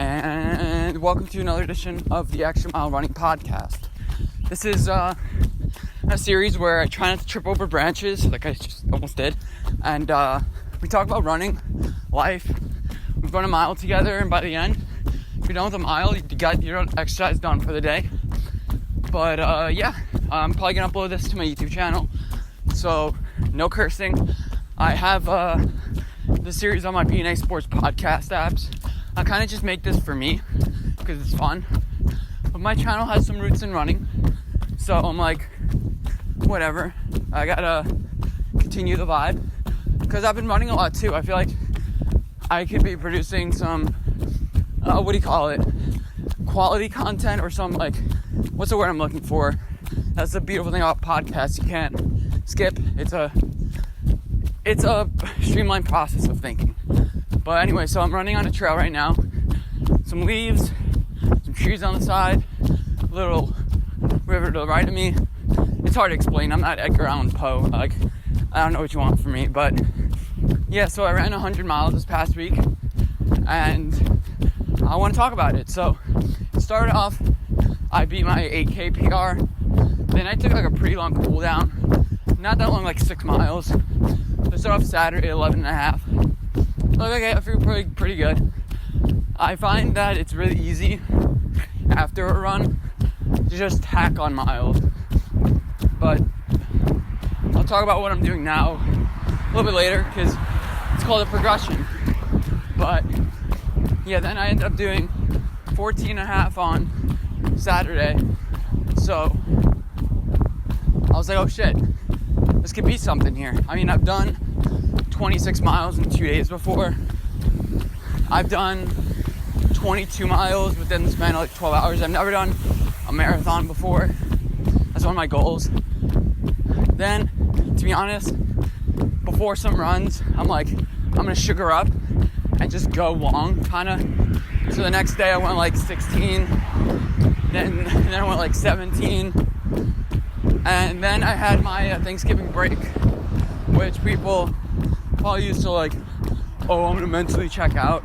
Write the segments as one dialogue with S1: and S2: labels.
S1: And welcome to another edition of the Extra Mile Running Podcast. This is a series where I try not to trip over branches, like I just almost did, and we talk about running, life. We've run a mile together, and by the end, if you're done with a mile, you got your exercise done for the day. But I'm probably gonna upload this to my YouTube channel, so no cursing. I have the series on my PNA Sports podcast apps. I kind of just make this for me because it's fun, but my channel has some roots in running, so I'm like, whatever, I gotta continue the vibe because I've been running a lot too. I feel like I could be producing some quality content, or some, like, what's the word I'm looking for? That's the beautiful thing about podcasts. You can't skip. It's a streamlined process of thinking. But anyway, so I'm running on a trail right now. Some leaves, some trees on the side, a little river to the right of me. It's hard to explain. I'm not Edgar Allan Poe. Like, I don't know what you want from me. But yeah, so I ran 100 miles this past week, and I want to talk about it. So it started off, I beat my 8K PR. Then I took like a pretty long cool down. Not that long, like 6 miles. I started off Saturday, 11 and a half. Okay, I feel pretty good. I find that it's really easy after a run to just tack on miles. But I'll talk about what I'm doing now a little bit later because it's called a progression. But yeah, then I ended up doing 14 and a half on Saturday. So I was like, oh shit, this could be something here. I mean, I've done 26 miles in 2 days before. I've done 22 miles within the span of like 12 hours. I've never done a marathon before. That's one of my goals. Then, to be honest, before some runs, I'm like, I'm gonna sugar up and just go long, kinda. So the next day I went like 16, then I went like 17, and then I had my Thanksgiving break, which people probably used to like, oh, I'm gonna mentally check out.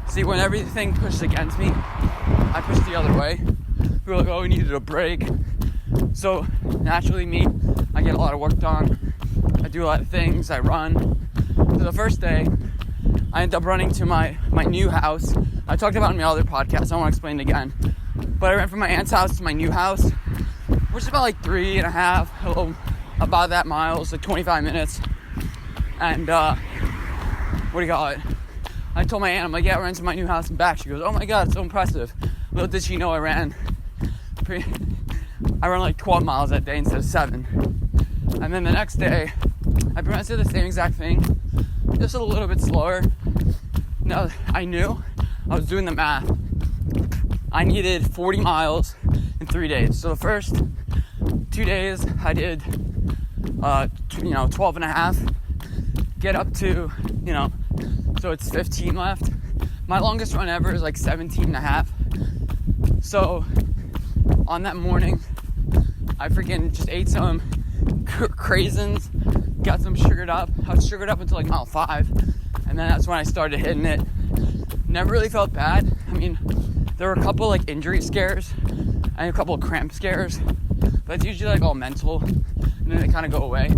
S1: See, when everything pushed against me, I pushed the other way. People were like, oh, we needed a break. So naturally me, I get a lot of work done. I do a lot of things, I run. So the first day, I ended up running to my new house. I talked about it in my other podcast, I won't explain it again. But I ran from my aunt's house to my new house, which is about like 3.5, about that miles, like 25 minutes. And what do you call it? I told my aunt, I'm like, yeah, I ran to my new house and back. She goes, oh my god, it's so impressive. Little did she know I ran like 12 miles that day instead of 7. And then the next day, I pretty much did the same exact thing, just a little bit slower. Now, I knew, I was doing the math. I needed 40 miles in 3 days. So the first 2 days, I did 12 and a half. Get up to, so it's 15 left. My longest run ever is like 17 and a half. So on that morning, I freaking just ate some craisins, got some sugared up. I was sugared up until like mile 5, and then that's when I started hitting it. Never really felt bad. I mean, there were a couple like injury scares and a couple of cramp scares, but it's usually like all mental, and then they kind of go away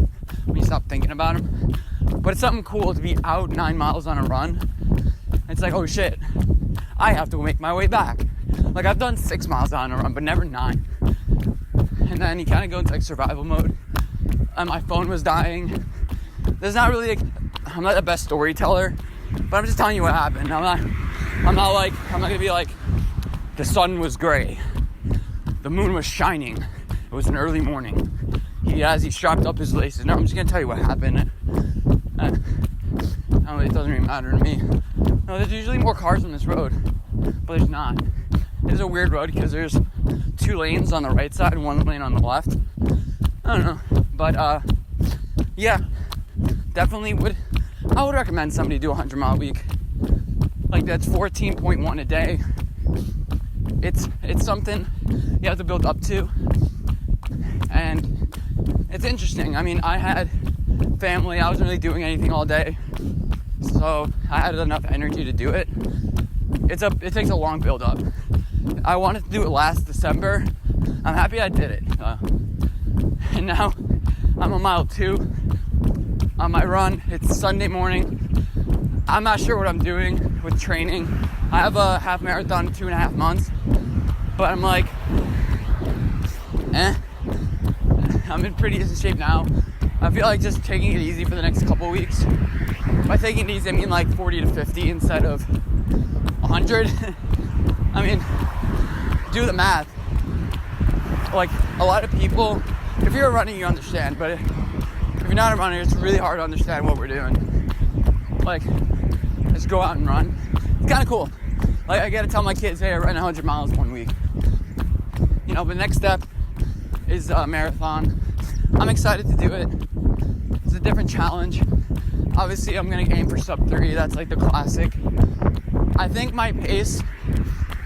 S1: when you stop thinking about them. But it's something cool to be out 9 miles on a run. It's like, oh shit, I have to make my way back. Like, I've done 6 miles on a run, but never 9. And then you kind of go into like survival mode. And my phone was dying. There's not really I'm not the best storyteller, but I'm just telling you what happened. I'm not gonna be like, the sun was gray, the moon was shining, it was an early morning. He strapped up his laces. No, I'm just gonna tell you what happened. It doesn't really matter to me. No, there's usually more cars on this road, but there's not. It's a weird road because there's 2 lanes on the right side and 1 lane on the left. I don't know, but yeah, definitely I would recommend somebody do a 100-mile week. Like, that's 14.1 a day. It's something you have to build up to, and it's interesting. I mean, I had family. I wasn't really doing anything all day, so I had enough energy to do it. it takes a long build up. I wanted to do it last December. I'm happy I did it. And now I'm on mile 2 on my run. It's Sunday morning. I'm not sure what I'm doing with training. I have a half marathon in 2.5 months, but I'm like, I'm in pretty decent shape now. I feel like just taking it easy for the next couple weeks. By taking it easy, I mean like 40 to 50 instead of 100. I mean, do the math. Like, a lot of people, if you're running, you understand, but if you're not a runner, it's really hard to understand what we're doing. Like, just go out and run. It's kind of cool. Like, I gotta tell my kids, hey, I ran 100 miles one week. You know, the next step is a marathon. I'm excited to do it. It's a different challenge. Obviously, I'm gonna aim for sub 3. That's like the classic. I think my pace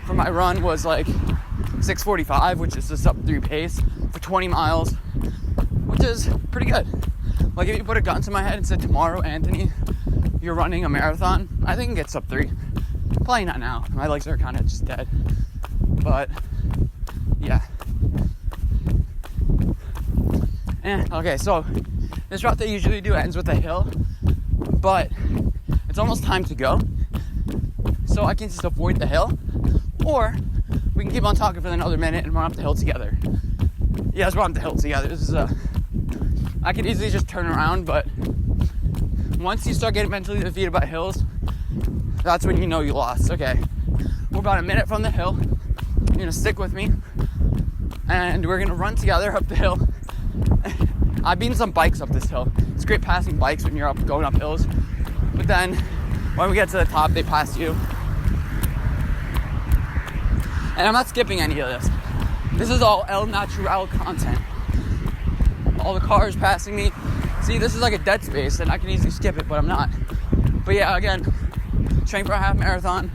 S1: for my run was like 6:45, which is the sub 3 pace for 20 miles, which is pretty good. Like, if you put a gun to my head and said, tomorrow, Anthony, you're running a marathon, I think I can get sub 3. Probably not now. My legs are kind of just dead. But, yeah. Okay, so this route they usually do ends with a hill, but it's almost time to go. So I can just avoid the hill, or we can keep on talking for another minute and run up the hill together. Yeah, let's run up the hill together. This is I could easily just turn around, but once you start getting mentally defeated by hills, that's when you know you lost. Okay, we're about a minute from the hill. You're gonna stick with me, and we're gonna run together up the hill. I've been some bikes up this hill. It's great passing bikes when you're going up hills, but then when we get to the top, they pass you. And I'm not skipping any of this. This is all El Natural content. All the cars passing me. See, this is like a dead space, and I can easily skip it, but I'm not. But yeah, again, training for a half marathon.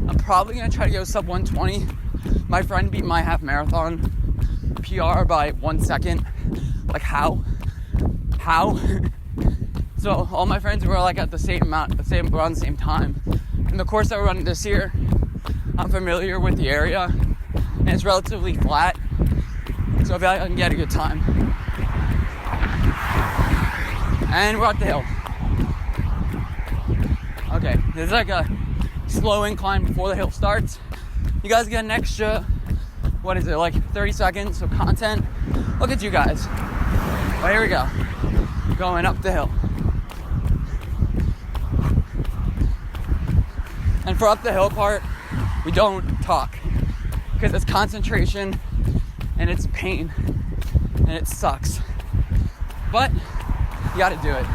S1: I'm probably gonna try to go sub 120. My friend beat my half marathon PR by 1 second. Like, how? So all my friends were like at the same amount, around the same time. And the course that we're running this year, I'm familiar with the area, and it's relatively flat, so I feel like I can get a good time. And we're up the hill. Okay, there's like a slow incline before the hill starts. You guys get an extra, what is it, like 30 seconds of content? Look at you guys. Well, here we go. Going up the hill. And for up the hill part, we don't talk, because it's concentration and it's pain and it sucks. But you gotta do it.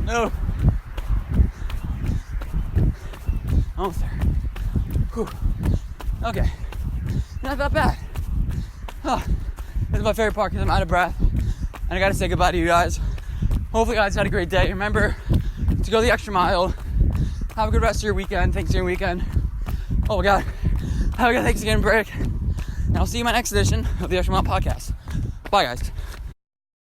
S1: No. Almost there. Whew. Okay. Not that bad. This is my favorite part because I'm out of breath. And I gotta say goodbye to you guys. Hopefully you guys had a great day. Remember to go the extra mile. Have a good rest of your weekend, Thanksgiving weekend. Oh my God. Have a good Thanksgiving break. And I'll see you in my next edition of the Extra Mile Podcast. Bye, guys.